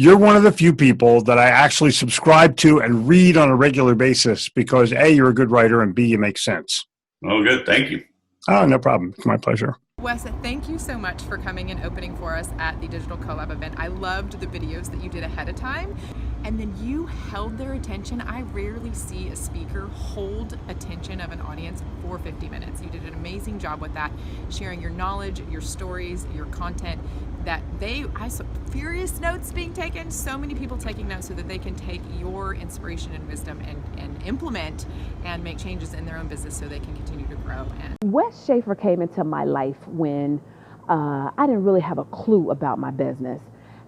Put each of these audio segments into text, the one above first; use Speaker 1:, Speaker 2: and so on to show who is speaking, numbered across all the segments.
Speaker 1: You're one of the few people that I actually subscribe to and read on a regular basis because A, you're a good writer, and B, you make sense.
Speaker 2: Oh, good. Thank you.
Speaker 1: Oh, no problem. It's my pleasure.
Speaker 3: Wes, thank you so much for coming and opening for us at the Digital Collab event. I loved the videos that you did ahead of time, and then you held their attention. I rarely see a speaker hold attention of an audience for 50 minutes. You did an amazing job with that, sharing your knowledge, your stories, your content. I saw furious notes being taken, so many people taking notes so that they can take your inspiration and wisdom and implement and make changes in their own business so they can continue to grow. And
Speaker 4: Wes Schaeffer came into my life when I didn't really have a clue about my business.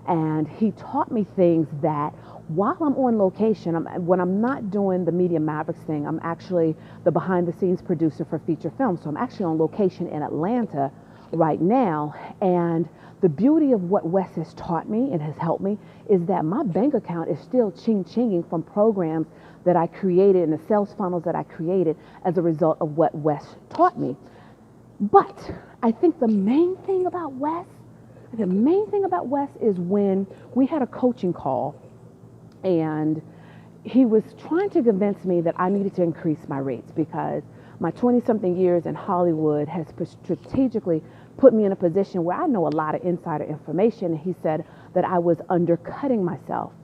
Speaker 4: And he taught me things that while I'm on location, when I'm not doing the Media Mavericks thing, I'm actually the behind the scenes producer for feature films. So I'm actually on location in Atlanta right now. And the beauty of what Wes has taught me and has helped me is that my bank account is still ching-chinging from programs that I created and the sales funnels that I created as a result of what Wes taught me. But I think the main thing about Wes is when we had a coaching call and he was trying to convince me that I needed to increase my rates because my 20-something years in Hollywood has strategically put me in a position where I know a lot of insider information. And he said that I was undercutting myself.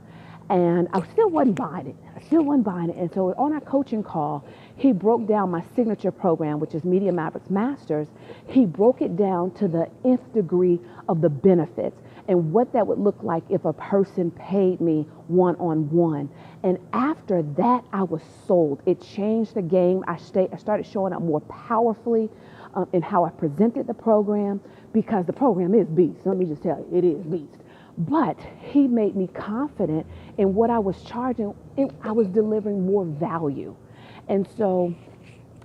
Speaker 4: And I still wasn't buying it. And so on our coaching call, he broke down my signature program, which is Media Mavericks Masters. He broke it down to the nth degree of the benefits and what that would look like if a person paid me one-on-one. And after that, I was sold. It changed the game. I started showing up more powerfully in how I presented the program, because the program is beast. Let me just tell you, it is beast. But he made me confident in what I was charging. I was delivering more value. And so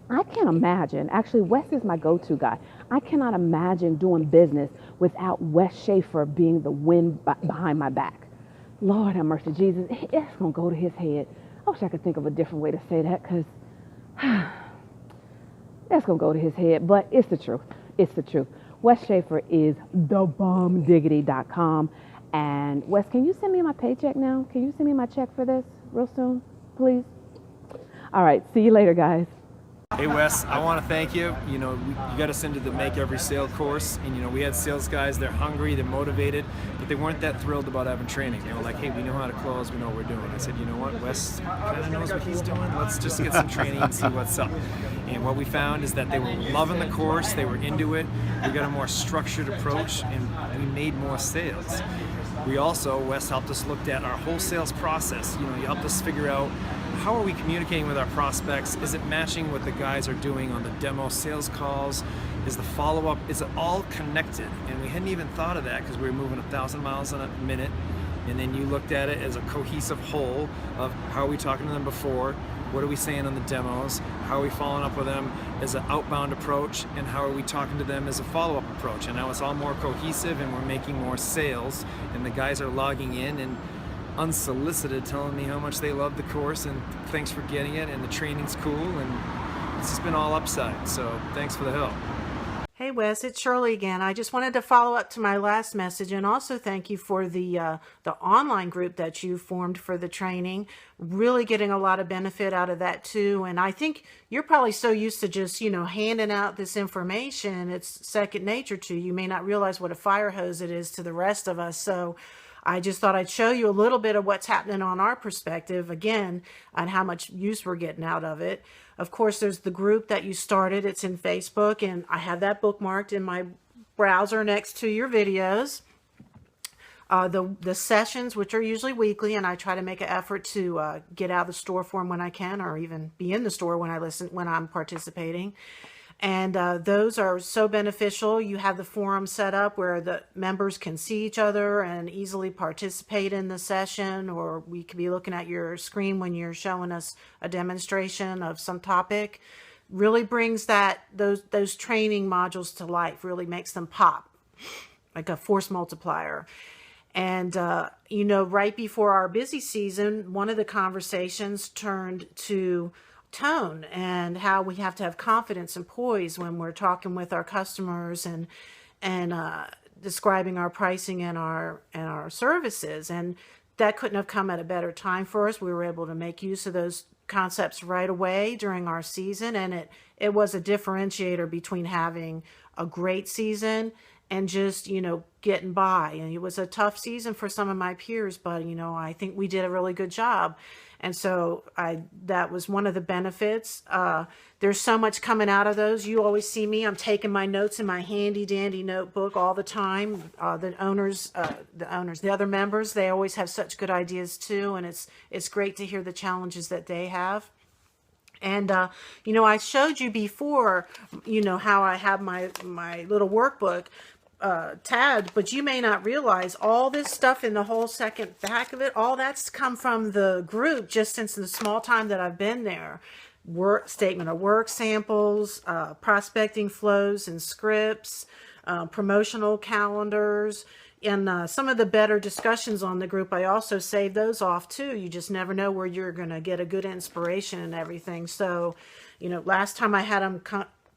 Speaker 4: I can't imagine, actually Wes is my go-to guy. I cannot imagine doing business without Wes Schaeffer being the wind behind my back. Lord have mercy, Jesus, it's gonna go to his head. I wish I could think of a different way to say that, because that's gonna go to his head, but it's the truth. It's the truth. Wes Schaeffer is thebombdiggity.com. And Wes, can you send me my paycheck now? Can you send me my check for this real soon, please? All right, see you later, guys.
Speaker 5: Hey Wes, I want to thank you. You got us into the Make Every Sale course, and we had sales guys, they're hungry, they're motivated, but they weren't that thrilled about having training. They were like, hey, we know how to close, we know what we're doing. I said, you know what, Wes kind of knows what he's doing, let's just get some training and see what's up. And what we found is that they were loving the course, they were into it, we got a more structured approach, and we made more sales. We also, Wes helped us look at our whole sales process. He helped us figure out, how are we communicating with our prospects? Is it matching what the guys are doing on the demo sales calls? Is the follow-up, is it all connected? And we hadn't even thought of that because we were moving 1,000 miles in a minute. And then you looked at it as a cohesive whole of how are we talking to them before? What are we saying on the demos? How are we following up with them as an outbound approach? And how are we talking to them as a follow-up approach? And now it's all more cohesive and we're making more sales. And the guys are logging in and unsolicited telling me how much they love the course and thanks for getting it and the training's cool, and it's just been all upside, so thanks for the help.
Speaker 6: Hey Wes, it's Shirley again. I just wanted to follow up to my last message and also thank you for the online group that you formed for the training. Really getting a lot of benefit out of that too. And I think you're probably so used to just, handing out this information. It's second nature to you. You may not realize what a fire hose it is to the rest of us. So I just thought I'd show you a little bit of what's happening on our perspective, again, on how much use we're getting out of it. Of course, there's the group that you started. It's in Facebook, and I have that bookmarked in my browser next to your videos. The sessions, which are usually weekly, and I try to make an effort to get out of the store for them when I can, or even be in the store when I'm participating. And those are so beneficial. You have the forum set up where the members can see each other and easily participate in the session, or we could be looking at your screen when you're showing us a demonstration of some topic. Really brings those training modules to life, really makes them pop like a force multiplier. And, right before our busy season, one of the conversations turned to tone and how we have to have confidence and poise when we're talking with our customers and describing our pricing and our services. And that couldn't have come at a better time for us. We were able to make use of those concepts right away during our season, and it was a differentiator between having a great season and just, getting by. And it was a tough season for some of my peers, but, I think we did a really good job. And so that was one of the benefits. There's so much coming out of those. You always see me. I'm taking my notes in my handy dandy notebook all the time. The other members, they always have such good ideas too. And it's great to hear the challenges that they have. And, I showed you before, how I have my little workbook tabbed, but you may not realize all this stuff in the whole second back of it, all that's come from the group just since the small time that I've been there. Statement of work samples, prospecting flows and scripts, promotional calendars, and some of the better discussions on the group. I also save those off too. You just never know where you're going to get a good inspiration and everything. So, last time I had them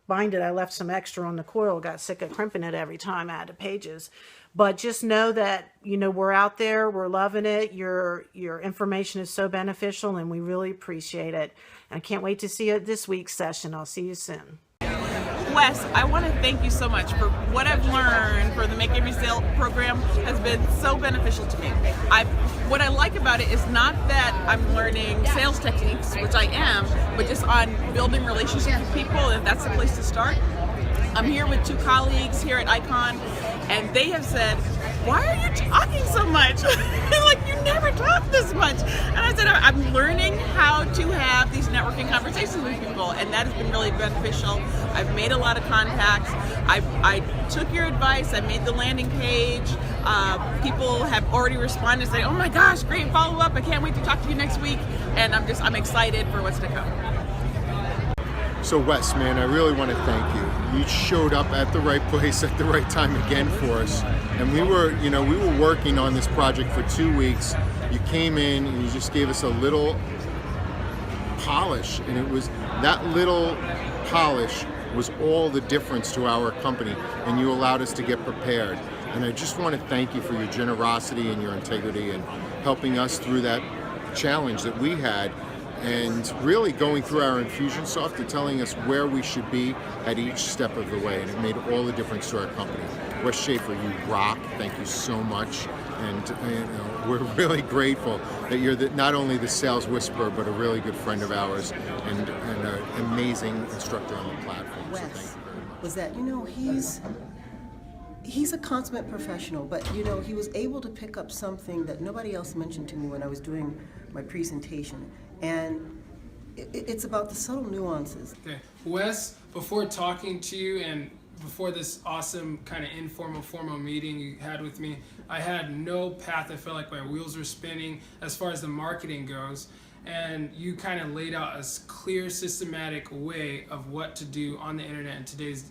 Speaker 6: bind it, I left some extra on the coil, got sick of crimping it every time I added pages. But just know that, we're out there, we're loving it. Your information is so beneficial, and we really appreciate it. And I can't wait to see you at this week's session. I'll see you soon.
Speaker 2: Wes, I want to thank you so much for what I've learned for the Make Every Sale program has been so beneficial to me. What I like about it is not that I'm learning sales techniques, which I am, but just on building relationships with people, and that's the place to start. I'm here with 2 colleagues here at Icon, and they have said, "Why are you talking so much?" Like, you never talk this much. And I said, I'm learning how to have these networking conversations with people, and that has been really beneficial. I've made a lot of contacts. I took your advice. I made the landing page. People have already responded, saying, "Oh my gosh, great follow-up. I can't wait to talk to you next week." And I'm excited for what's to come.
Speaker 7: So Wes, man, I really want to thank you. You showed up at the right place at the right time again for us. And we were working on this project for 2 weeks. You came in and you just gave us a little polish, and it was that little polish was all the difference to our company, and you allowed us to get prepared. And I just want to thank you for your generosity and your integrity and helping us through that challenge that we had, and really going through our Infusionsoft and telling us where we should be at each step of the way. And it made all the difference to our company. Wes Schaeffer, you rock. Thank you so much. And we're really grateful that you're not only the sales whisperer, but a really good friend of ours and an amazing instructor on the platform.
Speaker 8: Wes,
Speaker 7: so thank you very much.
Speaker 8: was that, he's a consummate professional, but he was able to pick up something that nobody else mentioned to me when I was doing my presentation. And it's about the subtle nuances.
Speaker 9: Okay, Wes, before talking to you and before this awesome kind of informal, formal meeting you had with me, I had no path. I felt like my wheels were spinning as far as the marketing goes. And you kind of laid out a clear, systematic way of what to do on the internet in today's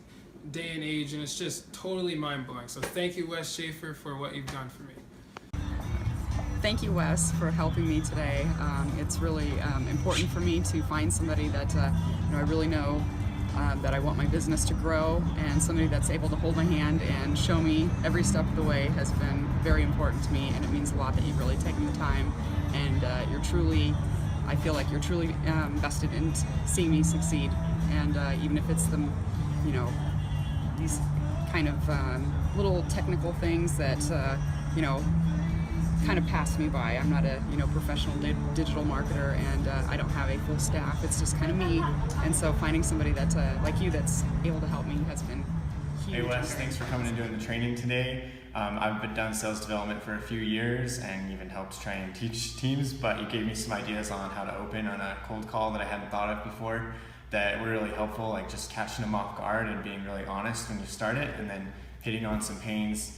Speaker 9: day and age, and it's just totally mind-blowing. So thank you, Wes Schaeffer, for what you've done for me.
Speaker 10: Thank you, Wes, for helping me today. It's really important for me to find somebody that I really know that I want my business to grow, and somebody that's able to hold my hand and show me every step of the way has been very important to me, and it means a lot that you've really taken the time, and I feel like you're truly invested in seeing me succeed. And even if it's these kind of little technical things that kind of passed me by. I'm not a professional digital marketer, and I don't have a full staff. It's just kind of me, and so finding somebody that's like you that's able to help me has been huge.
Speaker 11: Hey Wes, thanks for coming and doing the training today. I've been done sales development for a few years and even helped try and teach teams, but you gave me some ideas on how to open on a cold call that I hadn't thought of before that were really helpful, like just catching them off guard and being really honest when you start it, and then hitting on some pains,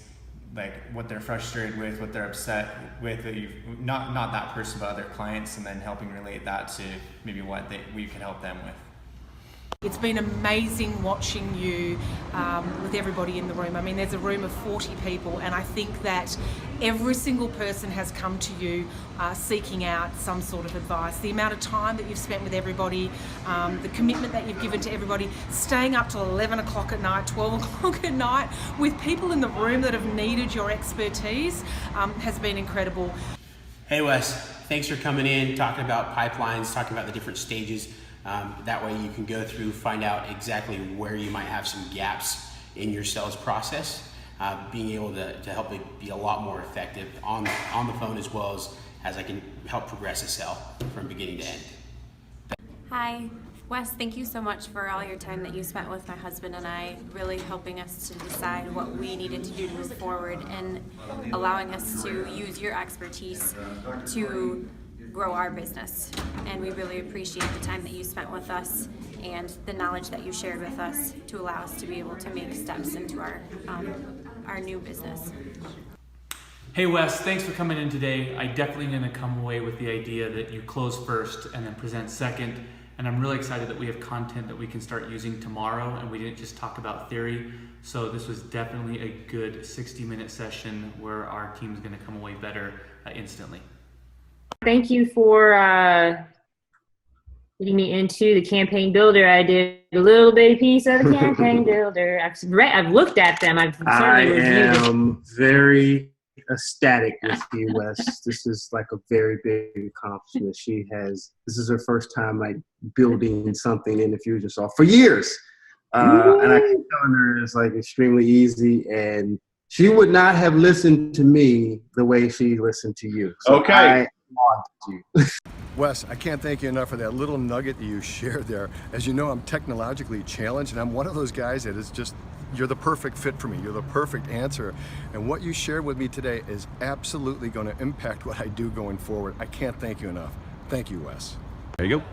Speaker 11: like what they're frustrated with, what they're upset with, that you've not that person but other clients, and then helping relate that to maybe what we could help them with.
Speaker 12: It's been amazing watching you with everybody in the room. I mean, there's a room of 40 people, and I think that every single person has come to you seeking out some sort of advice. The amount of time that you've spent with everybody, the commitment that you've given to everybody, staying up till 11 o'clock at night, 12 o'clock at night with people in the room that have needed your expertise has been incredible.
Speaker 13: Hey Wes, thanks for coming in, talking about pipelines, talking about the different stages. That way you can go through, find out exactly where you might have some gaps in your sales process, being able to help it be a lot more effective on the phone as well as I can help progress a sale from beginning to end.
Speaker 14: Hi, Wes, thank you so much for all your time that you spent with my husband and I, really helping us to decide what we needed to do to move forward and allowing us to use your expertise to grow our business. And we really appreciate the time that you spent with us and the knowledge that you shared with us to allow us to be able to make steps into our new business.
Speaker 15: Hey Wes, thanks for coming in today. I definitely going to come away with the idea that you close first and then present second. And I'm really excited that we have content that we can start using tomorrow and we didn't just talk about theory. So this was definitely a good 60-minute session where our team is going to come away better instantly.
Speaker 16: Thank you for getting me into the campaign builder. I did a little bitty piece of the campaign builder. I've looked at them. I've certainly reviewed it.
Speaker 17: I am very ecstatic with you, Wes. This is like a very big accomplishment. This is her first time like building something in Infusionsoft for years. And I keep telling her it's like extremely easy, and she would not have listened to me the way she listened to you. So
Speaker 7: Okay.
Speaker 17: I applaud you.
Speaker 7: Wes, I can't thank you enough for that little nugget that you shared there. As you know, I'm technologically challenged, and I'm one of those guys that is just, you're the perfect fit for me. You're the perfect answer. And what you shared with me today is absolutely going to impact what I do going forward. I can't thank you enough. Thank you, Wes.
Speaker 18: There you go.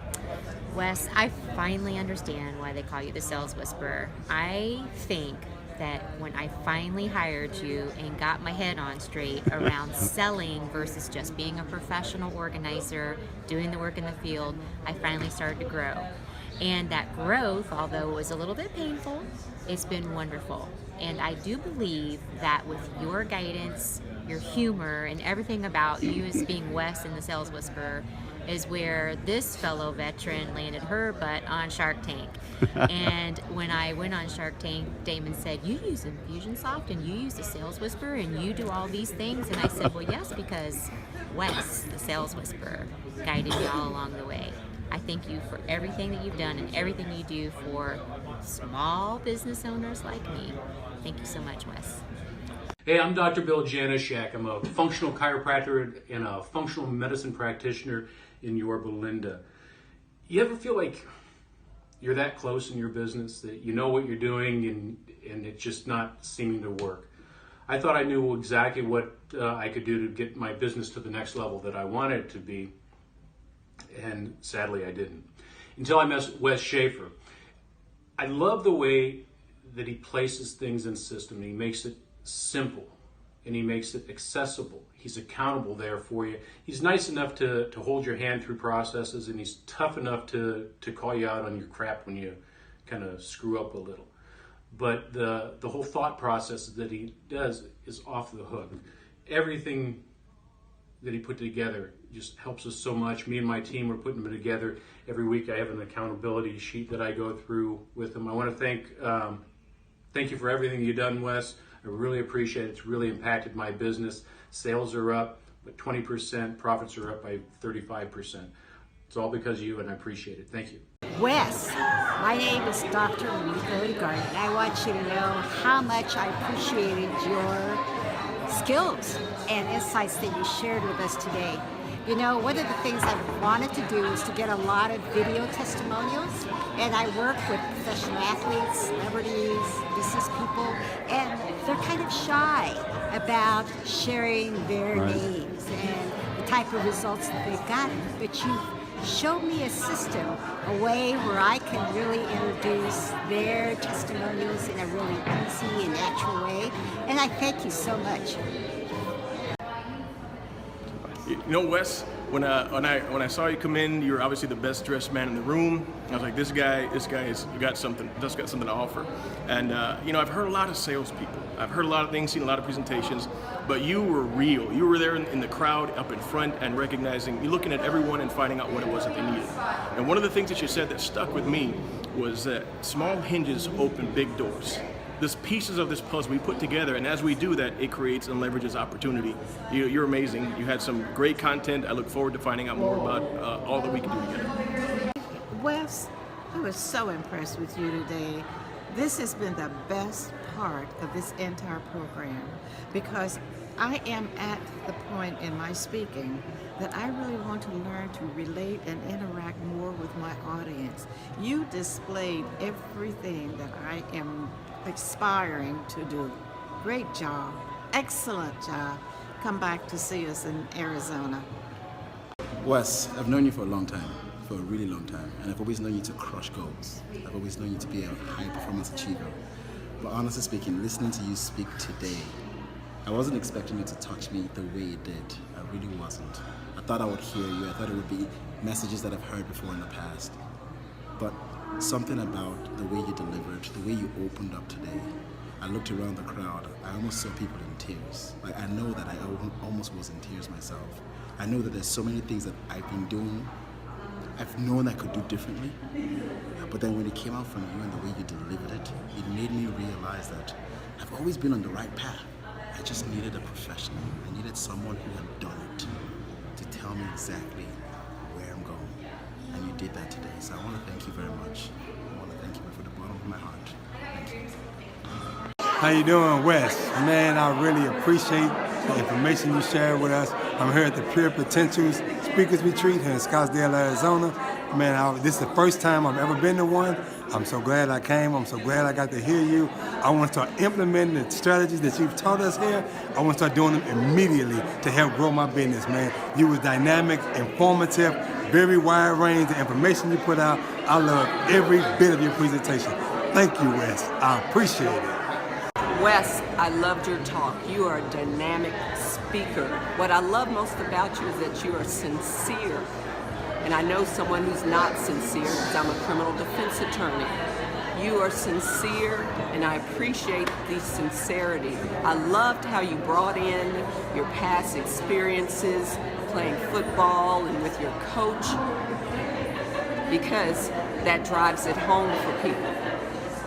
Speaker 19: Wes, I finally understand why they call you the sales whisperer. I think that when I finally hired you and got my head on straight around selling versus just being a professional organizer, doing the work in the field, I finally started to grow. And that growth, although it was a little bit painful, it's been wonderful. And I do believe that with your guidance, your humor, and everything about you as being Wes and the Sales Whisperer is where this fellow veteran landed her butt on Shark Tank. And when I went on Shark Tank, Damon said, you use Infusionsoft and you use the Sales Whisperer and you do all these things? And I said, well, yes, because Wes, the Sales Whisperer, guided me all along the way. I thank you for everything that you've done and everything you do for small business owners like me. Thank you so much, Wes.
Speaker 20: Hey, I'm Dr. Bill Janishak. I'm a functional chiropractor and a functional medicine practitioner in Yorba Linda. You ever feel like you're that close in your business that you know what you're doing and it's just not seeming to work? I thought I knew exactly what I could do to get my business to the next level that I wanted it to be, and sadly I didn't. Until I met Wes Schaeffer. I love the way that he places things in system. He makes it simple and he makes it accessible. He's accountable there for you. He's nice enough to hold your hand through processes, and he's tough enough to call you out on your crap when you kind of screw up a little. But the whole thought process that he does is off the hook. Everything that he put together just helps us so much. Me and my team are putting them together. Every week I have an accountability sheet that I go through with him. I want to thank you for everything you've done, Wes. I really appreciate it. It's really impacted my business. Sales are up, but 20%. Profits are up by 35%. It's all because of you, and I appreciate it. Thank you.
Speaker 21: Wes, my name is Dr. Monica Odegaard, and I want you to know how much I appreciated your skills and insights that you shared with us today. You know, one of the things I've wanted to do is to get a lot of video testimonials, and I work with professional athletes, celebrities, business people, and they're kind of shy about sharing their names and the type of results that they've gotten. But you showed me a system, a way where I can really introduce their testimonials in a really easy and natural way, and I thank you so much.
Speaker 22: You know, Wes,
Speaker 18: when I saw you come in, you were obviously the best dressed man in the room. I was like, this guy has got something to offer. And you know, I've heard a lot of salespeople. I've heard a lot of things, seen a lot of presentations, but you were real. You were there in the crowd, up in front, and recognizing, you're looking at everyone and finding out what it was that they needed. And one of the things that you said that stuck with me was that small hinges open big doors. There's pieces of this puzzle we put together, and as we do that, it creates and leverages opportunity. You're amazing. You had some great content. I look forward to finding out more about all that we can do together.
Speaker 22: Wes, I was so impressed with you today. This has been the best part of this entire program because I am at the point in my speaking that I really want to learn to relate and interact more with my audience. You displayed everything that I am aspiring to do. Great job. Excellent job. Come back to see us in Arizona.
Speaker 23: Wes, I've known you for a long time, for a really long time, and I've always known you to crush goals. I've always known you to be a high performance achiever. But honestly speaking, listening to you speak today, I wasn't expecting you to touch me the way it did. I really wasn't. I thought I would hear you. I thought it would be messages that I've heard before in the past. But something about the way you delivered, the way you opened up today, I looked around the crowd, I almost saw people in tears. Like, I know that I almost was in tears myself. I know that there's so many things that I've been doing, I've known I could do differently, but then when it came out from you and the way you delivered it, it made me realize that I've always been on the right path. I just needed a professional. I needed someone who had done it to tell me exactly where I'm going. And you did that today, so I want to thank you very much. I want to thank you from the bottom of my heart. Thank you.
Speaker 24: How you doing, Wes? Man, I really appreciate the information you shared with us. I'm here at the Pure Potentials Speakers Retreat here in Scottsdale, Arizona. Man, this is the first time I've ever been to one. I'm so glad I came. I'm so glad I got to hear you. I want to start implementing the strategies that you've taught us here. I want to start doing them immediately to help grow my business, man. You was dynamic, informative, very wide range. The information you put out, I love every bit of your presentation. Thank you, Wes. I appreciate it.
Speaker 25: Wes, I loved your talk. You are a dynamic speaker. What I love most about you is that you are sincere. And I know someone who's not sincere because I'm a criminal defense attorney. You are sincere, and I appreciate the sincerity. I loved how you brought in your past experiences playing football and with your coach, because that drives it home for people.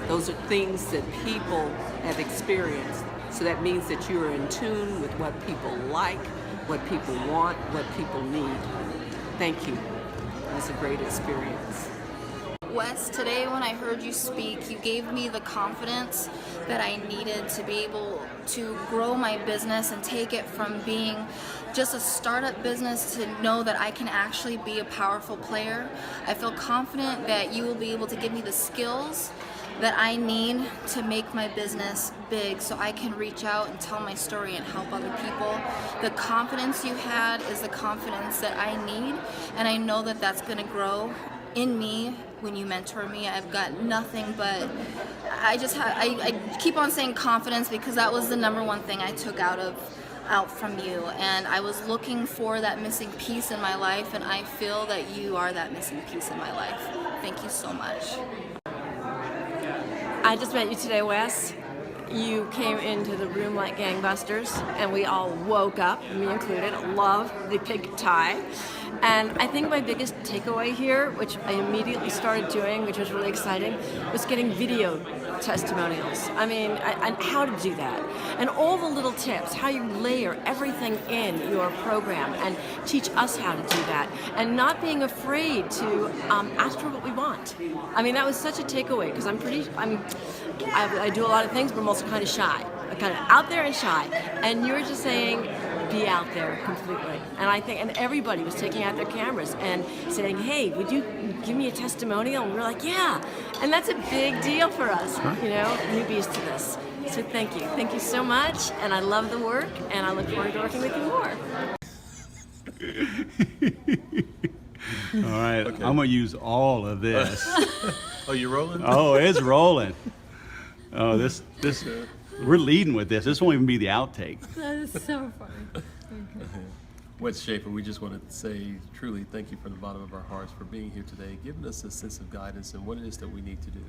Speaker 25: Those are things that people have experienced. So that means that you are in tune with what people like, what people want, what people need. Thank you. It was a great experience.
Speaker 26: Wes, today when I heard you speak, you gave me the confidence that I needed to be able to grow my business and take it from being just a startup business to know that I can actually be a powerful player. I feel confident that you will be able to give me the skills that I need to make my business big so I can reach out and tell my story and help other people. The confidence you had is the confidence that I need, and I know that that's going to grow in me when you mentor me. I've got nothing but, I keep on saying confidence because that was the number one thing I took out from you, and I was looking for that missing piece in my life, and I feel that you are that missing piece in my life. Thank you so much.
Speaker 27: I just met you today, Wes. You came into the room like gangbusters, and we all woke up, me included, love the pink tie. And I think my biggest takeaway here, which I immediately started doing, which was really exciting, was getting video testimonials. I mean, and how to do that. And all the little tips, how you layer everything in your program and teach us how to do that. And not being afraid to ask for what we want. I mean, that was such a takeaway because I do a lot of things, but I'm also kind of shy. I'm kind of out there and shy. And you were just saying, be out there completely. And I think, and everybody was taking out their cameras and saying, hey, would you give me a testimonial? And we're like, yeah. And that's a big deal for us, you know, newbies to this. So thank you. Thank you so much. And I love the work, and I look forward to working with you more.
Speaker 28: All right, okay. I'm gonna use all of this.
Speaker 29: Oh, you rolling?
Speaker 28: Oh, it's rolling. Oh, this, we're leading with this. This won't even be the outtake.
Speaker 27: That is so funny. Okay.
Speaker 1: Wes Schaeffer, we just wanted to say truly thank you from the bottom of our hearts for being here today, giving us a sense of guidance in what it is that we need to do.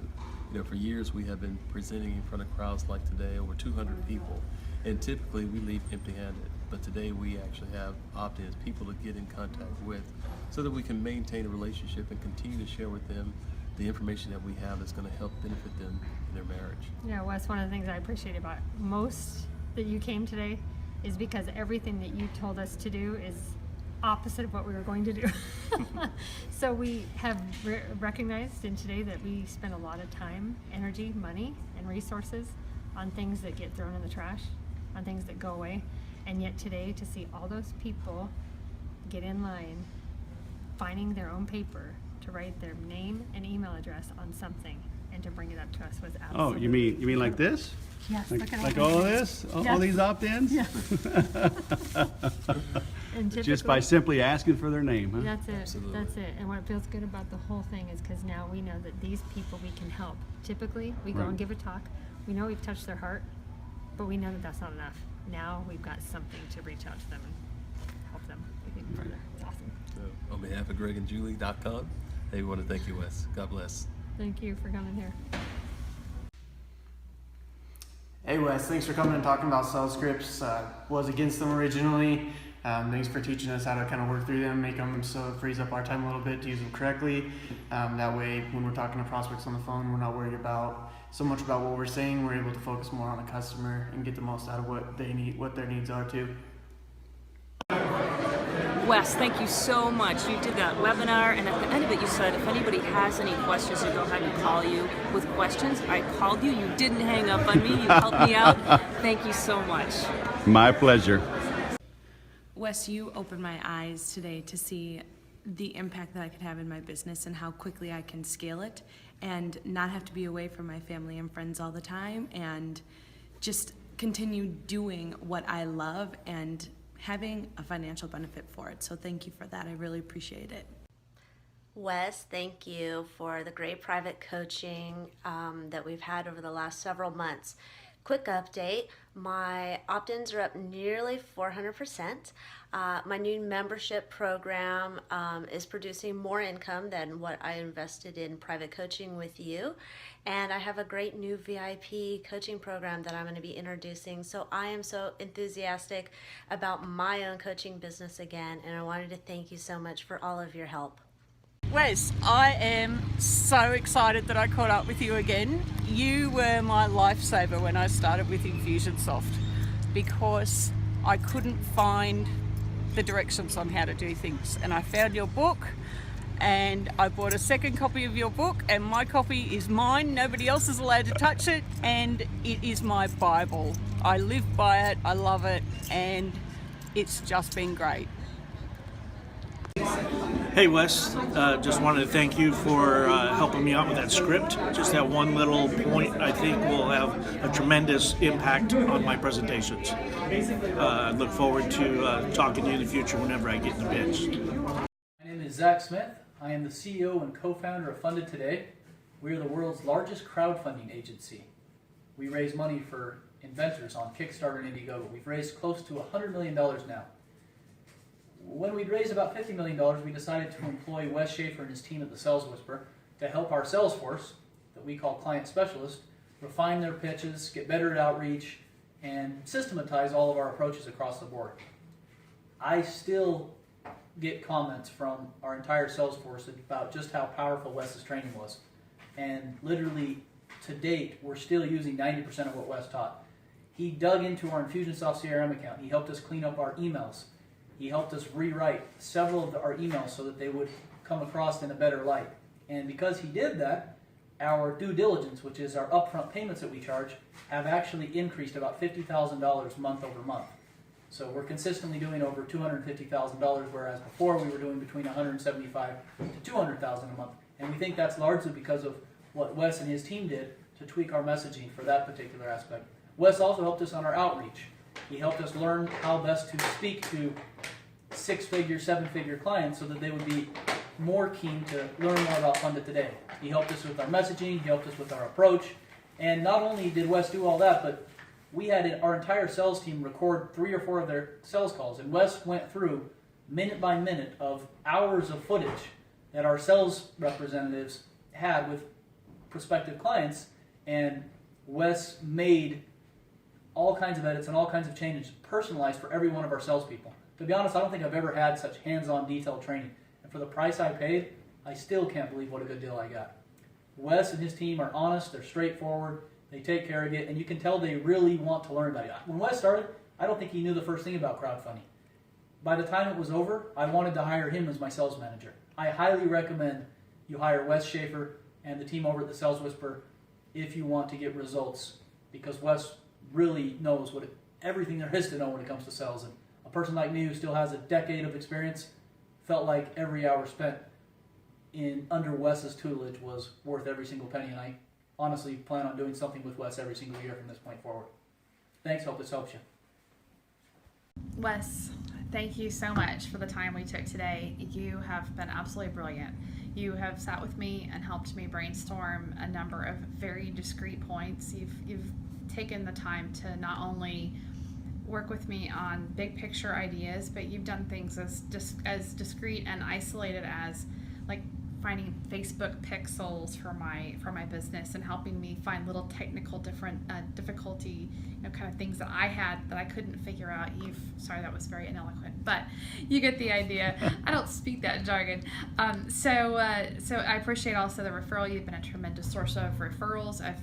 Speaker 1: You know, for years we have been presenting in front of crowds like today, over 200 people, and typically we leave empty-handed. But today we actually have opt-ins, people to get in contact with, so that we can maintain a relationship and continue to share with them the information that we have that's going to help benefit them in their marriage.
Speaker 2: Yeah, Wes, one of the things I appreciate about most that you came today is because everything that you told us to do is opposite of what we were going to do. So we have recognized in today that we spend a lot of time, energy, money, and resources on things that get thrown in the trash, on things that go away. And yet today, to see all those people get in line, finding their own paper to write their name and email address on something and to bring it up to us was absolutely.
Speaker 28: Oh, you mean like this?
Speaker 2: Yes,
Speaker 28: like,
Speaker 2: look at
Speaker 28: like
Speaker 2: all
Speaker 28: all of
Speaker 2: these.
Speaker 28: this? All
Speaker 2: Yes.
Speaker 28: these opt-ins?
Speaker 2: Yeah. And
Speaker 28: Just by
Speaker 2: typically-
Speaker 28: simply asking for their name, huh?
Speaker 2: That's it.
Speaker 1: Absolutely.
Speaker 2: That's it. And what feels good about the whole thing is because now we know that these people we can help. Typically, we go
Speaker 28: Right.
Speaker 2: and give a talk. We know we've touched their heart, but we know that that's not enough. Now we've got something to reach out to them and help them even further. It's awesome.
Speaker 1: So, on behalf of GregandJulie.com, hey, we want to thank you, Wes. God bless.
Speaker 2: Thank you for coming here.
Speaker 11: Hey Wes, thanks for coming and talking about sales scripts. Was against them originally. Thanks for teaching us how to kind of work through them, make them so it frees up our time a little bit to use them correctly. That way, when we're talking to prospects on the phone, we're not worried about so much about what we're saying. We're able to focus more on the customer and get the most out of what they need, what their needs are too.
Speaker 3: Wes, thank you so much. You did that webinar, and at the end of it, you said if anybody has any questions, to go ahead and call you with questions. I called you. You didn't hang up on me. You helped me out. Thank you so much.
Speaker 28: My pleasure.
Speaker 4: Wes, you opened my eyes today to see the impact that I could have in my business and how quickly I can scale it and not have to be away from my family and friends all the time and just continue doing what I love and having a financial benefit for it. So thank you for that. I really appreciate it.
Speaker 5: Wes, thank you for the great private coaching that we've had over the last several months. Quick update, my opt-ins are up nearly 400%. My new membership program is producing more income than what I invested in private coaching with you. And I have a great new VIP coaching program that I'm going to be introducing. So I am so enthusiastic about my own coaching business again. And I wanted to thank you so much for all of your help.
Speaker 6: Wes, I am so excited that I caught up with you again. You were my lifesaver when I started with Infusionsoft because I couldn't find the directions on how to do things. And I found your book and I bought a second copy of your book, and my copy is mine. Nobody else is allowed to touch it, and it is my Bible. I live by it, I love it, and it's just been great.
Speaker 8: Hey Wes, just wanted to thank you for helping me out with that script. Just that one little point I think will have a tremendous impact on my presentations. I look forward to talking to you in the future whenever I get in the pitch.
Speaker 9: My name is Zach Smith. I am the CEO and co-founder of Funded Today. We are the world's largest crowdfunding agency. We raise money for inventors on Kickstarter and Indiegogo. We've raised close to $100 million now. When we'd raised about $50 million, we decided to employ Wes Schaeffer and his team at the Sales Whisperer to help our sales force, that we call client specialists, refine their pitches, get better at outreach, and systematize all of our approaches across the board. I still get comments from our entire sales force about just how powerful Wes's training was. And literally, to date, we're still using 90% of what Wes taught. He dug into our Infusionsoft CRM account. He helped us clean up our emails. He helped us rewrite several of our emails so that they would come across in a better light. And because he did that, our due diligence, which is our upfront payments that we charge, have actually increased about $50,000 month over month. So we're consistently doing over $250,000, whereas before we were doing between $175,000 to $200,000 a month. And we think that's largely because of what Wes and his team did to tweak our messaging for that particular aspect. Wes also helped us on our outreach. He helped us learn how best to speak to six-figure, seven-figure clients so that they would be more keen to learn more about Funded Today. He helped us with our messaging, he helped us with our approach, and not only did Wes do all that, but we had our entire sales team record 3 or 4 of their sales calls, and Wes went through minute by minute of hours of footage that our sales representatives had with prospective clients, and Wes made all kinds of edits and all kinds of changes personalized for every one of our salespeople. To be honest, I don't think I've ever had such hands-on detailed training. And for the price I paid, I still can't believe what a good deal I got. Wes and his team are honest, they're straightforward, they take care of you, and you can tell they really want to learn about it. When Wes started, I don't think he knew the first thing about crowdfunding. By the time it was over, I wanted to hire him as my sales manager. I highly recommend you hire Wes Schaeffer and the team over at the Sales Whisperer if you want to get results, because Wes really knows everything there is to know when it comes to sales. And a person like me who still has a decade of experience felt like every hour spent under Wes's tutelage was worth every single penny, and I honestly plan on doing something with Wes every single year from this point forward. Thanks, hope this helps you.
Speaker 7: Wes, thank you so much for the time we took today. You have been absolutely brilliant. You have sat with me and helped me brainstorm a number of very discrete points. You've taken the time to not only work with me on big picture ideas, but you've done things as discrete and isolated as like finding Facebook pixels for my business and helping me find little technical difficulty, kind of things that I had that I couldn't figure out. Sorry, that was very ineloquent, but you get the idea. I don't speak that jargon. So I appreciate also the referral. You've been a tremendous source of referrals, of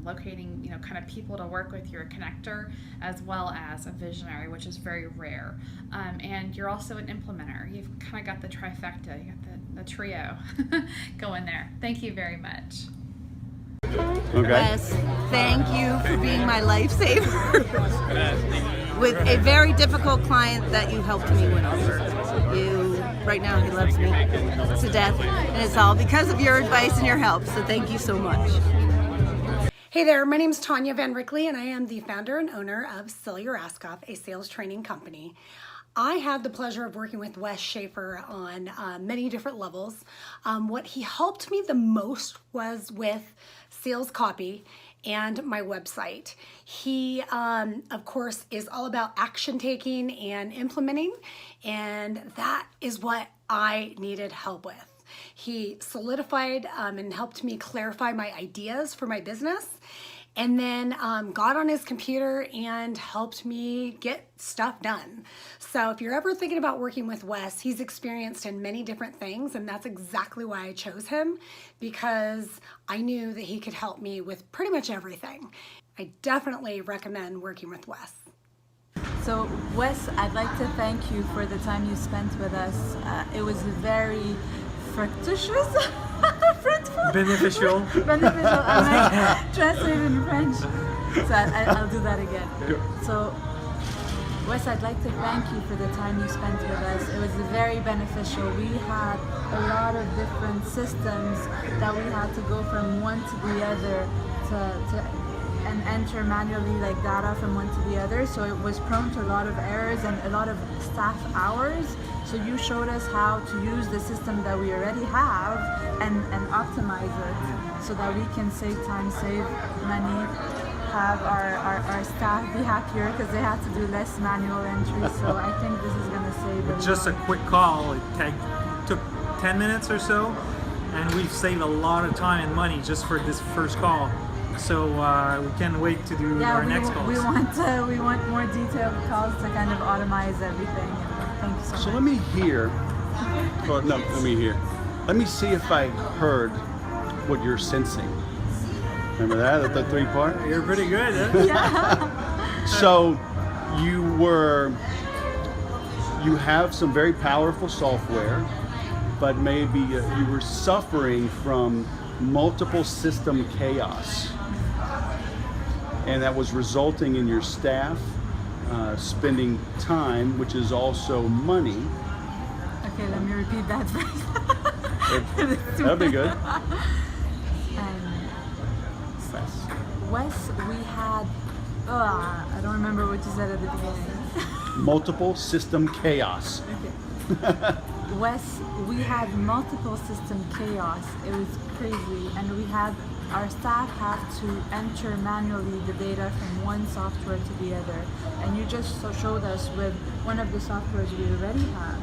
Speaker 7: locating, kind of people to work with. You're a connector as well as a visionary, which is very rare. And you're also an implementer. You've kind of got the trifecta. You got the trio going there. Thank you very much.
Speaker 28: Okay.
Speaker 10: Wes, thank you for being my lifesaver with a very difficult client that you helped me win over. Right now, he loves me to death, and it's all because of your advice and your help, so thank you so much.
Speaker 12: Hey there, my name is Tanya Van Rickley, and I am the founder and owner of Celia Raskoff, a sales training company. I had the pleasure of working with Wes Schaeffer on many different levels. What he helped me the most was with sales copy and my website. He, of course, is all about action taking and implementing, and that is what I needed help with. He solidified and helped me clarify my ideas for my business, and then got on his computer and helped me get stuff done. So if you're ever thinking about working with Wes, he's experienced in many different things, and that's exactly why I chose him, because I knew that he could help me with pretty much everything. I definitely recommend working with Wes.
Speaker 13: So Wes, I'd like to thank you for the time you spent with us. It was very fructitious.
Speaker 14: Beneficial.
Speaker 13: Beneficial. I might translate it in French. So I'll do that again. So, Wes, I'd like to thank you for the time you spent with us. It was very beneficial. We had a lot of different systems that we had to go from one to the other and enter manually like data from one to the other. So it was prone to a lot of errors and a lot of staff hours. So you showed us how to use the system that we already have and optimize it so that we can save time, save money, have our staff be happier because they have to do less manual entry. So I think this is going to save a
Speaker 14: Just
Speaker 13: lot.
Speaker 14: a quick call. It took 10 minutes or so, and we've saved a lot of time and money just for this first call. So we can't wait to do our next calls.
Speaker 13: We want more detailed calls to kind of automate everything. Thank you so much.
Speaker 28: So let me hear. Oh, no, let me hear. Let me see if I heard what you're sensing. Remember that? The three part?
Speaker 14: You're pretty good, huh?
Speaker 13: Yeah.
Speaker 28: So you have some very powerful software, but maybe you were suffering from multiple system chaos, and that was resulting in your staff spending time, which is also money.
Speaker 13: Okay, let me repeat that first.
Speaker 28: That'd be good.
Speaker 13: Wes, we had, I don't remember what you said at the beginning.
Speaker 28: Multiple system chaos.
Speaker 13: Okay. Wes, we had multiple system chaos. It was crazy, and our staff have to enter manually the data from one software to the other. And you just showed us with one of the softwares we already have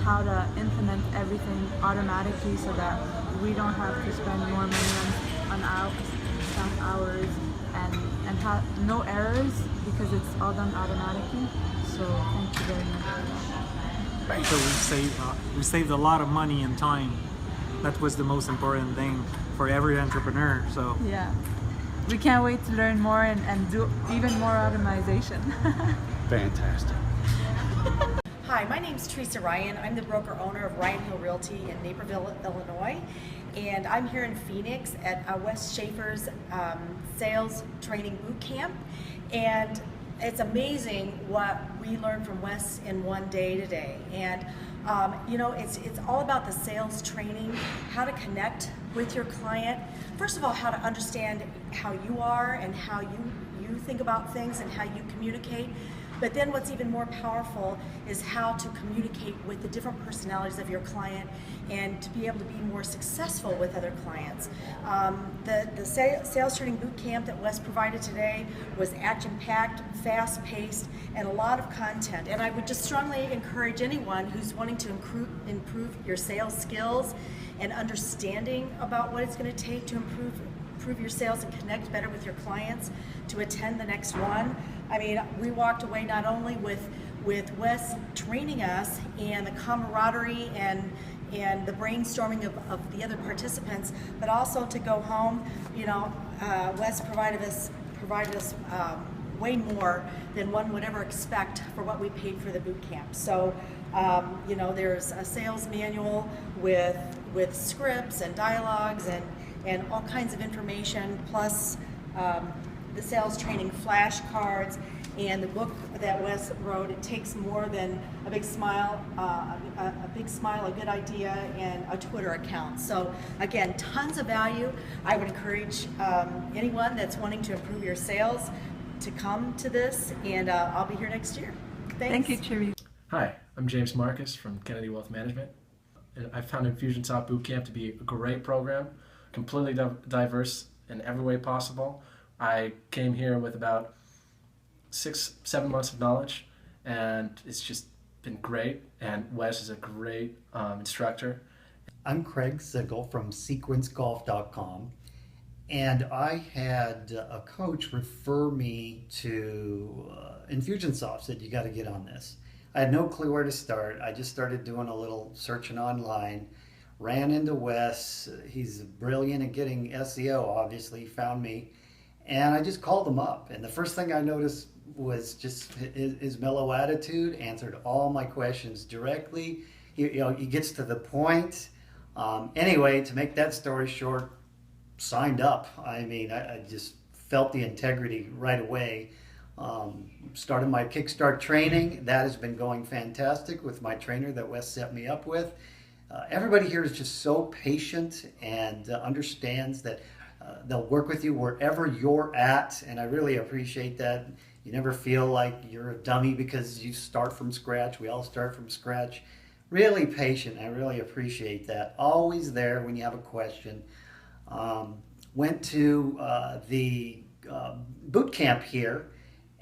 Speaker 13: how to implement everything automatically so that we don't have to spend more money on staff hours and have no errors because it's all done automatically. So thank you very much for that.
Speaker 14: So we saved a lot of money and time. That was the most important thing for every entrepreneur. So
Speaker 13: yeah, we can't wait to learn more and do even more automation.
Speaker 28: Fantastic.
Speaker 15: Hi, my name is Teresa Ryan. I'm the broker owner of Ryan Hill Realty in Naperville, Illinois, and I'm here in Phoenix at Wes Schaeffer's sales training boot camp. And it's amazing what we learn from Wes in one day today. And you know, it's all about the sales training, how to connect with your client. First of all, how to understand how you are and how you think about things and how you communicate. But then what's even more powerful is how to communicate with the different personalities of your client and to be able to be more successful with other clients. The sales training boot camp that Wes provided today was action-packed, fast-paced, and a lot of content. And I would just strongly encourage anyone who's wanting to improve your sales skills and understanding about what it's going to take to improve your sales and connect better with your clients to attend the next one. I mean, we walked away not only with Wes training us and the camaraderie and the brainstorming of the other participants, but also to go home. You know, Wes provided us way more than one would ever expect for what we paid for the boot camp. So, you know, there's a sales manual with scripts and dialogues and all kinds of information, plus the sales training flashcards and the book that Wes wrote. It takes more than a big smile, a good idea, and a Twitter account. So again, tons of value. I would encourage anyone that's wanting to improve your sales to come to this, and I'll be here next year. Thanks.
Speaker 13: Thank you, Cherry.
Speaker 16: Hi, I'm James Marcus from Kennedy Wealth Management. And I found Infusionsoft Bootcamp to be a great program, completely diverse in every way possible. I came here with about 6-7 months of knowledge, and it's just been great. And Wes is a great instructor.
Speaker 17: I'm Craig Sickle from SequenceGolf.com, and I had a coach refer me to Infusionsoft. Said you got to get on this. I had no clue where to start. I just started doing a little searching online. Ran into Wes. He's brilliant at getting SEO, obviously. He found me. And I just called him up. And the first thing I noticed was just his mellow attitude, answered all my questions directly. He gets to the point. Anyway, to make that story short, signed up. I mean, I just felt the integrity right away. Started my Kickstart training. That has been going fantastic with my trainer that Wes set me up with. Everybody here is just so patient and understands that they'll work with you wherever you're at, and I really appreciate that. You never feel like you're a dummy because you start from scratch. We all start from scratch. Really patient. I really appreciate that. Always there when you have a question. Went to the boot camp here,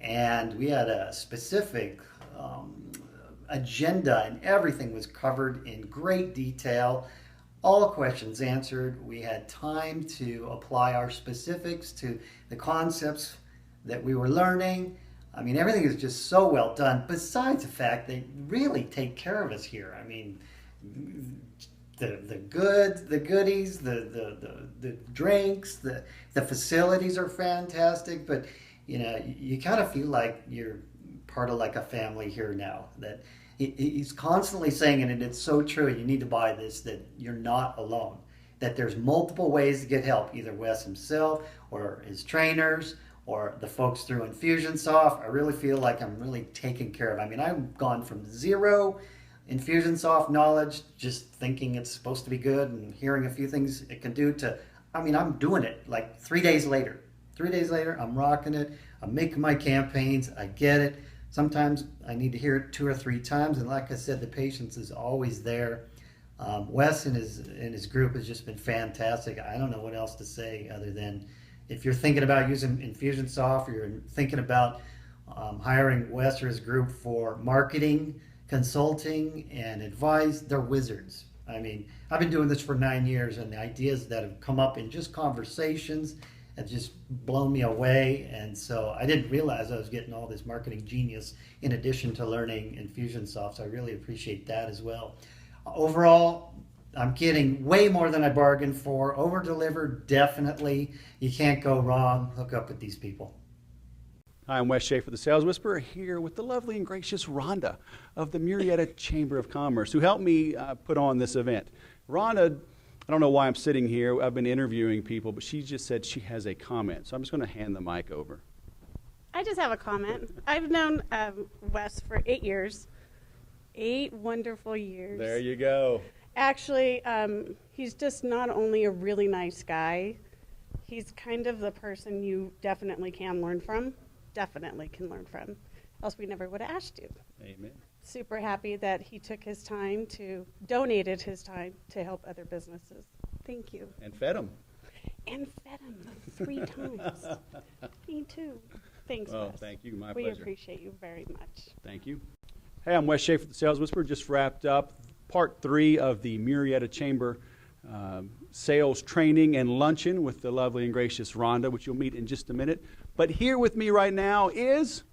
Speaker 17: and we had a specific agenda, and everything was covered in great detail. All questions answered. We had time to apply our specifics to the concepts that we were learning. I mean, everything is just so well done, besides the fact they really take care of us here. I mean, the goodies, the drinks, the facilities are fantastic, but you know, you kind of feel like you're part of like a family here now. That he's constantly saying it, and it's so true. You need to buy this, that you're not alone, that there's multiple ways to get help, either Wes himself or his trainers or the folks through Infusionsoft. I really feel like I'm really taken care of. I mean, I've gone from zero Infusionsoft knowledge, just thinking it's supposed to be good and hearing a few things it can do, to, I mean, I'm doing it like 3 days later. 3 days later, I'm rocking it. I'm making my campaigns. I get it. Sometimes I need to hear it 2 or 3 times, and like I said, the patience is always there. Wes and his group has just been fantastic. I don't know what else to say other than, if you're thinking about using Infusionsoft, or you're thinking about hiring Wes or his group for marketing, consulting and advice. They're wizards. I mean, I've been doing this for 9 years, and the ideas that have come up in just conversations have just blown me away. And so I didn't realize I was getting all this marketing genius in addition to learning Infusionsoft. So I really appreciate that as well. Overall, I'm getting way more than I bargained for. Over-delivered, definitely. You can't go wrong. Hook up with these people.
Speaker 28: Hi, I'm Wes Schaeffer, the Sales Whisperer, here with the lovely and gracious Rhonda of the Marietta Chamber of Commerce, who helped me put on this event. Rhonda, I don't know why I'm sitting here. I've been interviewing people, but she just said she has a comment. So I'm just going to hand the mic over.
Speaker 18: I just have a comment. I've known Wes for 8 years. 8 wonderful years.
Speaker 28: There you go.
Speaker 18: Actually, he's just not only a really nice guy, he's kind of the person you definitely can learn from. Definitely can learn from. Else we never would have asked you.
Speaker 28: Amen.
Speaker 18: Super happy that he took his time donated his time to help other businesses. Thank you.
Speaker 28: And fed them.
Speaker 18: And fed him 3 times. Me too. Thanks,
Speaker 28: Well,
Speaker 18: Wes.
Speaker 28: thank you. My
Speaker 18: we
Speaker 28: pleasure.
Speaker 18: appreciate you very much.
Speaker 28: Thank you. Hey, I'm Wes Schaeffer, the Sales Whisperer. Just wrapped up part 3 of the Marietta Chamber sales training and luncheon with the lovely and gracious Rhonda, which you'll meet in just a minute. But here with me right now is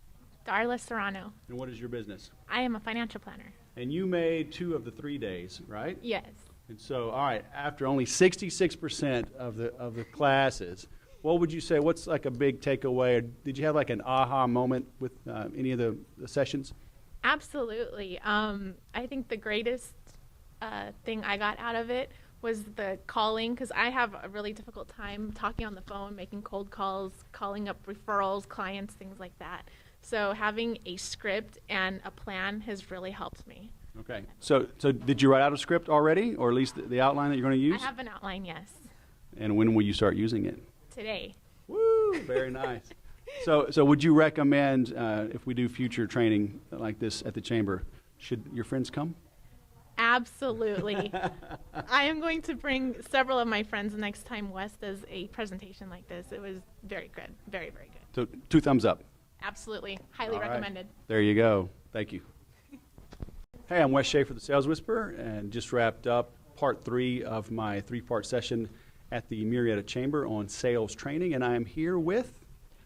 Speaker 19: Darla Serrano.
Speaker 28: And what is your business?
Speaker 19: I am a financial planner.
Speaker 28: And you made 2 of the 3 days, right?
Speaker 19: Yes.
Speaker 28: And so, all right, after only 66% of the classes, what would you say, what's like a big takeaway? Or did you have like an aha moment with any of the sessions?
Speaker 19: Absolutely. I think the greatest thing I got out of it was the calling, because I have a really difficult time talking on the phone, making cold calls, calling up referrals, clients, things like that. So having a script and a plan has really helped me.
Speaker 28: Okay. So did you write out a script already, or at least the outline that you're going to use?
Speaker 19: I have an outline, yes.
Speaker 28: And when will you start using it?
Speaker 19: Today.
Speaker 28: Woo! Very nice. So would you recommend if we do future training like this at the Chamber, should your friends come?
Speaker 19: Absolutely. I am going to bring several of my friends next time Wes does a presentation like this. It was very good. Very, very good.
Speaker 28: So 2 thumbs up.
Speaker 19: Absolutely. Highly
Speaker 28: All right.
Speaker 19: recommended.
Speaker 28: There you go. Thank you. Hey, I'm Wes Schaeffer, the Sales Whisperer, and just wrapped up part 3 of my 3-part session at the Marietta Chamber on sales training, and I am here with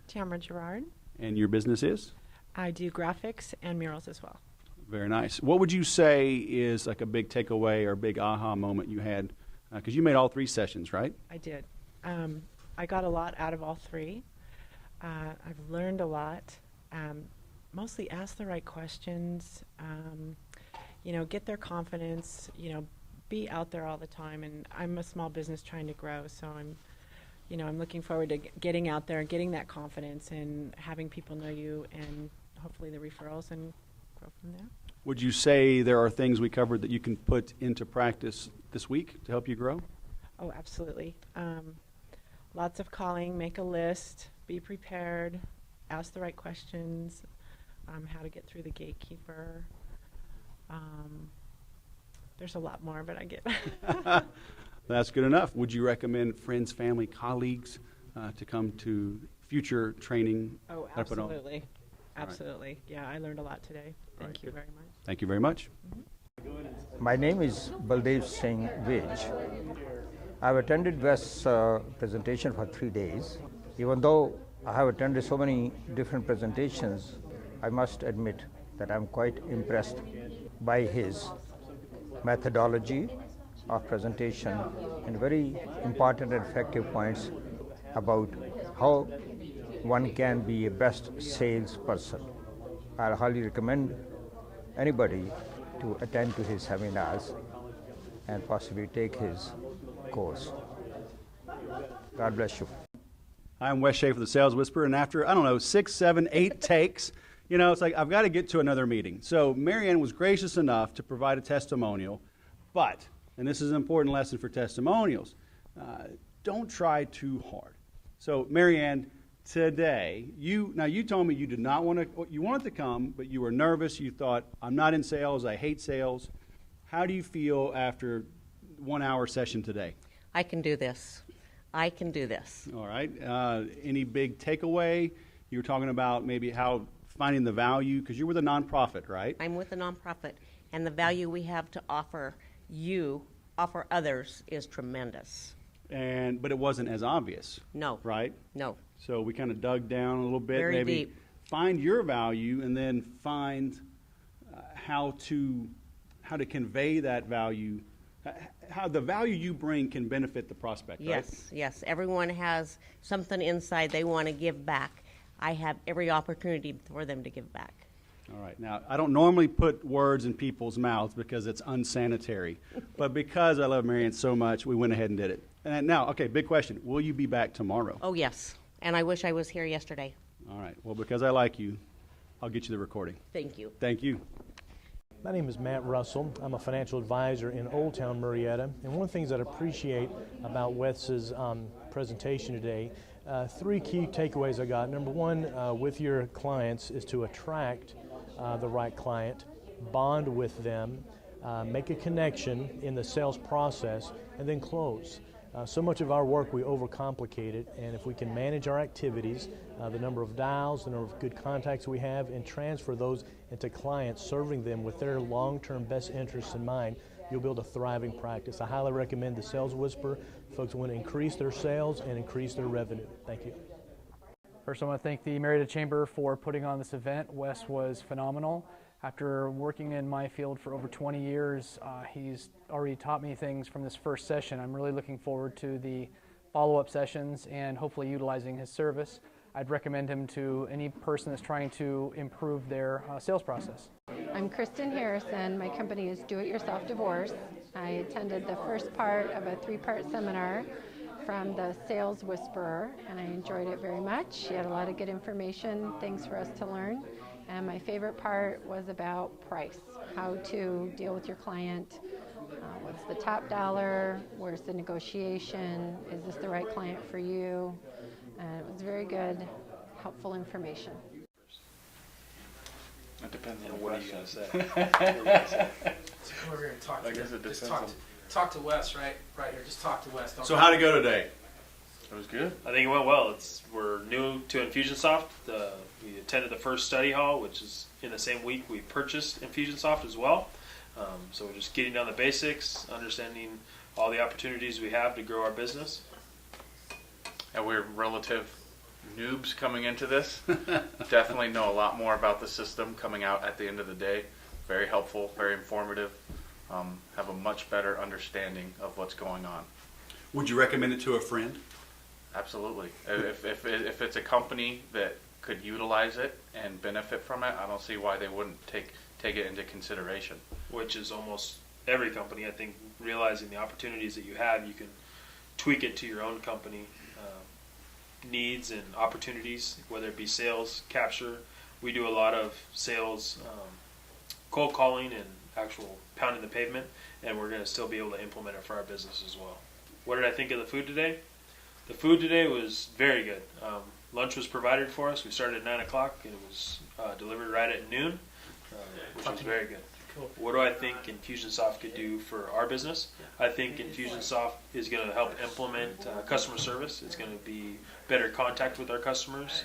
Speaker 20: Tamara Gerard.
Speaker 28: And your business is?
Speaker 20: I do graphics and murals as well.
Speaker 28: Very nice. What would you say is like a big takeaway or a big aha moment you had? Because you made all 3 sessions, right?
Speaker 20: I did. I got a lot out of all 3. I've learned a lot. Mostly ask the right questions. Get their confidence. Be out there all the time. And I'm a small business trying to grow, so I'm looking forward to getting out there and getting that confidence and having people know you and hopefully the referrals and grow from there.
Speaker 28: Would you say there are things we covered that you can put into practice this week to help you grow?
Speaker 20: Oh, absolutely. Lots of calling, make a list, be prepared, ask the right questions, how to get through the gatekeeper. There's a lot more, but I get
Speaker 28: That's good enough. Would you recommend friends, family, colleagues to come to future training?
Speaker 20: Oh, absolutely. Absolutely. Yeah, I learned a lot today. Thank you very much.
Speaker 28: Thank you very much.
Speaker 21: My name is Baldev Singh Vij. I've attended Wes' presentation for 3 days. Even though I have attended so many different presentations, I must admit that I'm quite impressed by his methodology of presentation and very important and effective points about how one can be a best salesperson. I highly recommend anybody to attend to his seminars and possibly take his course. God bless you.
Speaker 28: I'm Wes Schaeffer, the Sales Whisperer, and after, 6, 7, 8 takes, it's like I've got to get to another meeting. So Marianne was gracious enough to provide a testimonial, but, and this is an important lesson for testimonials, don't try too hard. So Marianne, today, you told me you did not want to, you wanted to come, but you were nervous. You thought, I'm not in sales. I hate sales. How do you feel after 1 hour session today?
Speaker 22: I can do this. I can do this.
Speaker 28: All right. Any big takeaway? You were talking about maybe how finding the value, because you're with a nonprofit, right?
Speaker 22: I'm with a nonprofit, and the value we have to offer others is tremendous.
Speaker 28: But it wasn't as obvious.
Speaker 22: No.
Speaker 28: Right?
Speaker 22: No.
Speaker 28: So we kind of dug down a little bit,
Speaker 22: Very
Speaker 28: maybe
Speaker 22: deep.
Speaker 28: find your value, and then find how to convey that value, how the value you bring can benefit the prospect.
Speaker 22: Yes,
Speaker 28: right?
Speaker 22: yes. Everyone has something inside they want to give back. I have every opportunity for them to give back.
Speaker 28: All right. Now, I don't normally put words in people's mouths because it's unsanitary, but because I love Marianne so much, we went ahead and did it. And now, okay, big question. Will you be back tomorrow?
Speaker 22: Oh, yes. And I wish I was here yesterday.
Speaker 28: All right. Well, because I like you, I'll get you the recording.
Speaker 22: Thank you.
Speaker 28: Thank you.
Speaker 1: My name is Matt Russell. I'm a financial advisor in Old Town Marietta. And one of the things that I appreciate about Wes's presentation today, 3 key takeaways I got. Number one, with your clients is to attract the right client, bond with them, make a connection in the sales process, and then close. So much of our work, we overcomplicate it, and if we can manage our activities, the number of dials, the number of good contacts we have, and transfer those into clients, serving them with their long-term best interests in mind, you'll build a thriving practice. I highly recommend the Sales Whisperer. Folks want to increase their sales and increase their revenue. Thank you.
Speaker 2: First, I want to thank the Marietta Chamber for putting on this event. Wes was phenomenal. After working in my field for over 20 years, he's already taught me things from this first session. I'm really looking forward to the follow-up sessions and hopefully utilizing his service. I'd recommend him to any person that's trying to improve their sales process.
Speaker 11: I'm Kristen Harrison. My company is Do It Yourself Divorce. I attended the first part of a 3-part seminar from the Sales Whisperer, and I enjoyed it very much. She had a lot of good information, things for us to learn. And my favorite part was about price, how to deal with your client, what's the top dollar, where's the negotiation, is this the right client for you? And it was very good, helpful information.
Speaker 23: It depends on what are you going to say.
Speaker 24: Come over here and talk to
Speaker 23: I guess it
Speaker 24: just
Speaker 23: depends
Speaker 24: talk to Wes, right here. Just talk to Wes. Don't
Speaker 28: So how'd it go today?
Speaker 23: It was good.
Speaker 25: I think it went well. We're new to Infusionsoft. We attended the first study hall, which is in the same week we purchased Infusionsoft as well. So we're just getting down the basics, understanding all the opportunities we have to grow our business.
Speaker 23: And we're relative noobs coming into this. Definitely know a lot more about the system coming out at the end of the day. Very helpful, very informative. Have a much better understanding of what's going on.
Speaker 28: Would you recommend it to a friend?
Speaker 23: Absolutely. If it's a company that could utilize it and benefit from it, I don't see why they wouldn't take it into consideration.
Speaker 25: Which is almost every company, I think, realizing the opportunities that you have, you can tweak it to your own company needs and opportunities, whether it be sales, capture. We do a lot of sales, cold calling and actual pounding the pavement, and we're going to still be able to implement it for our business as well. What did I think of the food today? The food today was very good. Lunch was provided for us. We started at 9 o'clock and it was delivered right at noon, which was very good.
Speaker 24: Cool.
Speaker 25: What do I think Infusionsoft could do for our business? I think Infusionsoft is going to help implement customer service. It's going to be better contact with our customers.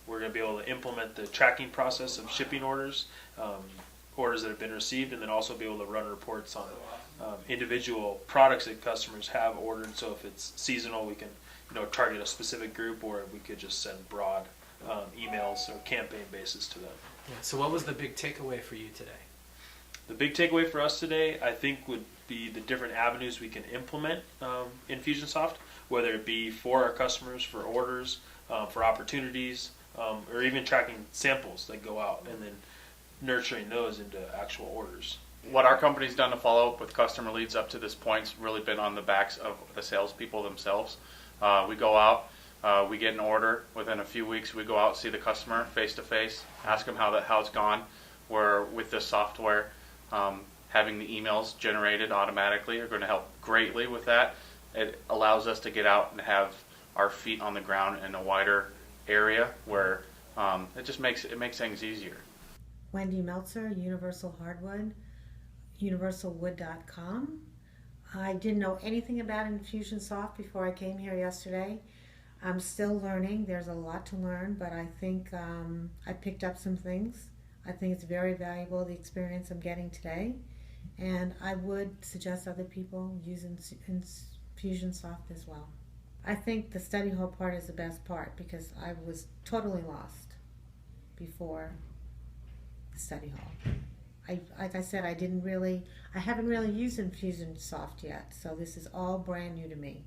Speaker 25: We're going to be able to implement the tracking process of shipping orders, orders that have been received, and then also be able to run reports on individual products that customers have ordered. So if it's seasonal, we can target a specific group, or we could just send broad emails or campaign basis to them.
Speaker 24: Yeah, so what was the big takeaway for you today?
Speaker 25: The big takeaway for us today, I think, would be the different avenues we can implement Infusionsoft, whether it be for our customers, for orders, for opportunities, or even tracking samples that go out and then nurturing those into actual orders.
Speaker 23: What our company's done to follow up with customer leads up to this point's really been on the backs of the salespeople themselves. We go out, we get an order. Within a few weeks, we go out, see the customer face to face, ask them how it's gone. Where with this software, having the emails generated automatically are going to help greatly with that. It allows us to get out and have our feet on the ground in a wider area where it just makes things easier.
Speaker 26: Wendy Meltzer, Universal Hardwood, universalwood.com. I didn't know anything about Infusionsoft before I came here yesterday.
Speaker 3: I'm still learning. There's a lot to learn, but I think I picked up some things. I think it's very valuable, the experience I'm getting today. And I would suggest other people use Infusionsoft as well. I think the study hall part is the best part because I was totally lost before the study hall. Like I said, I haven't really used Infusionsoft yet, so this is all brand new to me.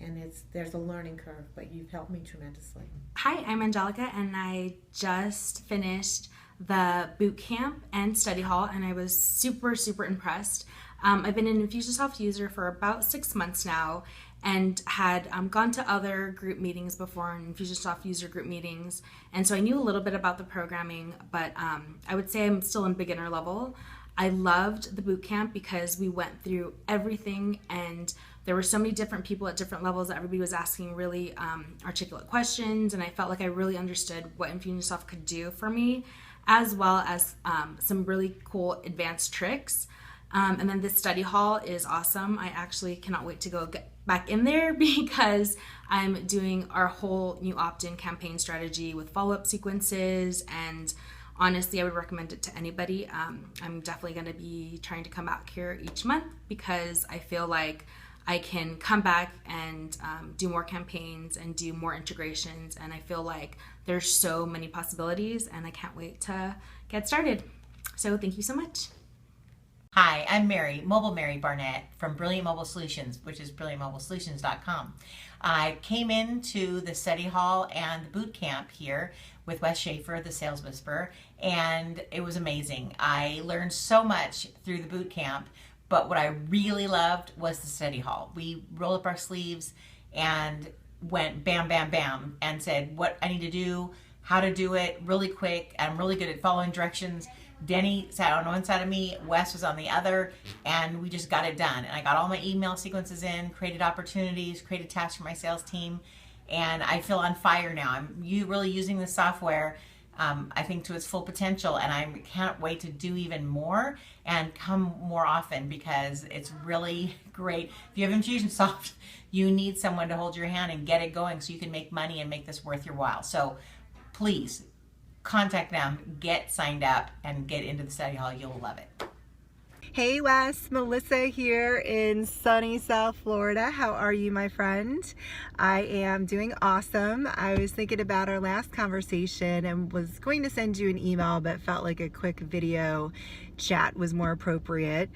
Speaker 3: And there's a learning curve, but you've helped me tremendously.
Speaker 4: Hi, I'm Angelica, and I just finished the boot camp and study hall, and I was super, super impressed. I've been an Infusionsoft user for about 6 months now, and had gone to other group meetings before, Infusionsoft user group meetings, and so I knew a little bit about the programming, but I would say I'm still in beginner level. I loved the boot camp because we went through everything, and there were so many different people at different levels that everybody was asking really articulate questions, and I felt like I really understood what Infusionsoft could do for me, as well as some really cool advanced tricks. And then this study hall is awesome. I actually cannot wait to go get back in there because I'm doing our whole new opt-in campaign strategy with follow-up sequences, and honestly, I would recommend it to anybody. I'm definitely going to be trying to come back here each month because I feel like I can come back and do more campaigns and do more integrations, and I feel like there's so many possibilities, and I can't wait to get started. So thank you so much.
Speaker 5: Hi, I'm Mobile Mary Barnett from Brilliant Mobile Solutions, which is brilliantmobilesolutions.com. I came into the study hall and the boot camp here with Wes Schaeffer, the Sales Whisperer, and it was amazing. I learned so much through the boot camp, but what I really loved was the study hall. We rolled up our sleeves and went bam, bam, bam, and said what I need to do, how to do it really quick. I'm really good at following directions. Denny sat on one side of me, Wes was on the other, and we just got it done. And I got all my email sequences in, created opportunities, created tasks for my sales team, and I feel on fire now. I'm really using the software, I think, to its full potential, and I can't wait to do even more and come more often because it's really great. If you have Infusionsoft, you need someone to hold your hand and get it going so you can make money and make this worth your while. So please, contact them, get signed up, and get into the study hall. You'll love it.
Speaker 6: Hey Wes, Melissa here in sunny South Florida. How are you, my friend? I am doing awesome. I was thinking about our last conversation and was going to send you an email, but felt like a quick video chat was more appropriate.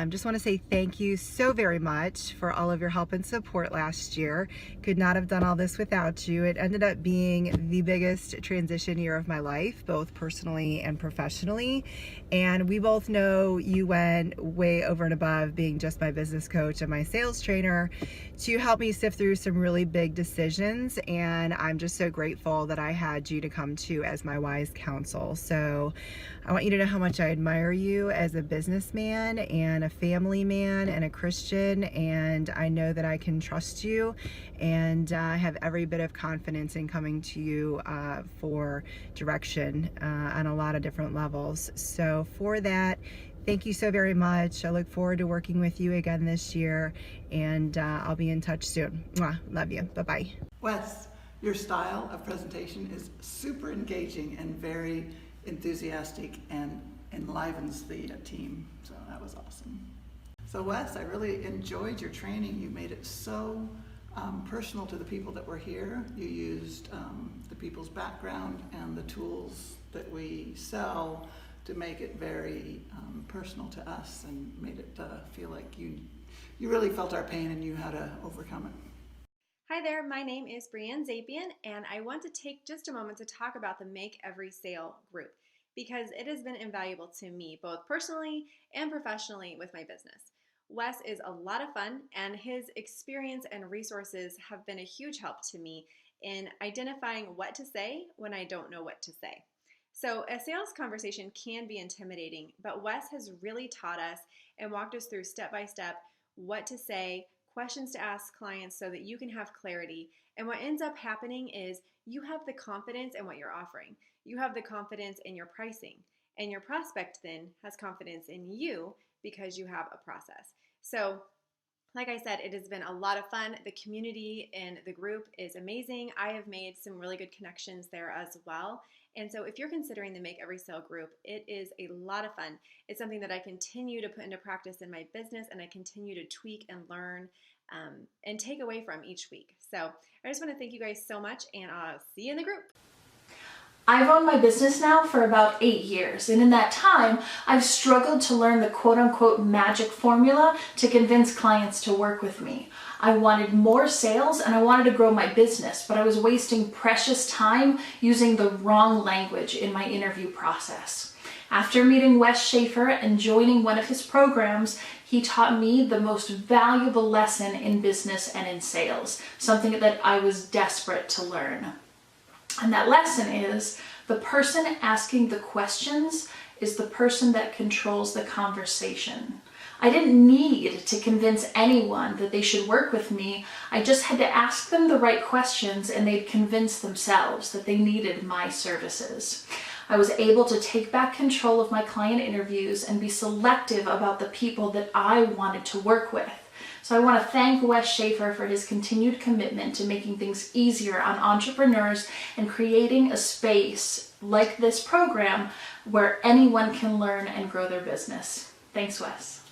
Speaker 6: Just want to say thank you so very much for all of your help and support last year. Could not have done all this without you. It ended up being the biggest transition year of my life, both personally and professionally. And we both know you went way over and above being just my business coach and my sales trainer to help me sift through some really big decisions. And I'm just so grateful that I had you to come to as my wise counsel. So I want you to know how much I admire you as a businessman and a family man and a Christian, and I know that I can trust you and have every bit of confidence in coming to you for direction on a lot of different levels. So for that, thank you so very much. I look forward to working with you again this year, and I'll be in touch soon. Mwah. Love you. Bye-bye.
Speaker 7: Wes, your style of presentation is super engaging and very enthusiastic and enlivens the team. So that was awesome. So Wes, I really enjoyed your training. You made it so personal to the people that were here. You used the people's background and the tools that we sell to make it very personal to us, and made it feel like you really felt our pain and knew how to overcome it.
Speaker 8: Hi there, my name is Brianne Zapian, and I want to take just a moment to talk about the Make Every Sale group because it has been invaluable to me, both personally and professionally with my business. Wes is a lot of fun, and his experience and resources have been a huge help to me in identifying what to say when I don't know what to say. So a sales conversation can be intimidating, but Wes has really taught us and walked us through step-by-step what to say, questions to ask clients so that you can have clarity. And what ends up happening is you have the confidence in what you're offering. You have the confidence in your pricing. And your prospect then has confidence in you because you have a process. So Like I said, it has been a lot of fun. The community in the group is amazing. I have made some really good connections there as well. And so if you're considering the Make Every Sale group, it is a lot of fun. It's something that I continue to put into practice in my business, and I continue to tweak and learn and take away from each week. So I just want to thank you guys so much, and I'll see you in the group.
Speaker 9: I've owned my business now for about 8 years, and in that time, I've struggled to learn the quote-unquote magic formula to convince clients to work with me. I wanted more sales and I wanted to grow my business, but I was wasting precious time using the wrong language in my interview process. After meeting Wes Schaeffer and joining one of his programs, he taught me the most valuable lesson in business and in sales, something that I was desperate to learn. And that lesson is the person asking the questions is the person that controls the conversation. I didn't need to convince anyone that they should work with me. I just had to ask them the right questions and they'd convince themselves that they needed my services. I was able to take back control of my client interviews and be selective about the people that I wanted to work with. So I want to thank Wes Schaeffer for his continued commitment to making things easier on entrepreneurs and creating a space like this program where anyone can learn and grow their business. Thanks, Wes.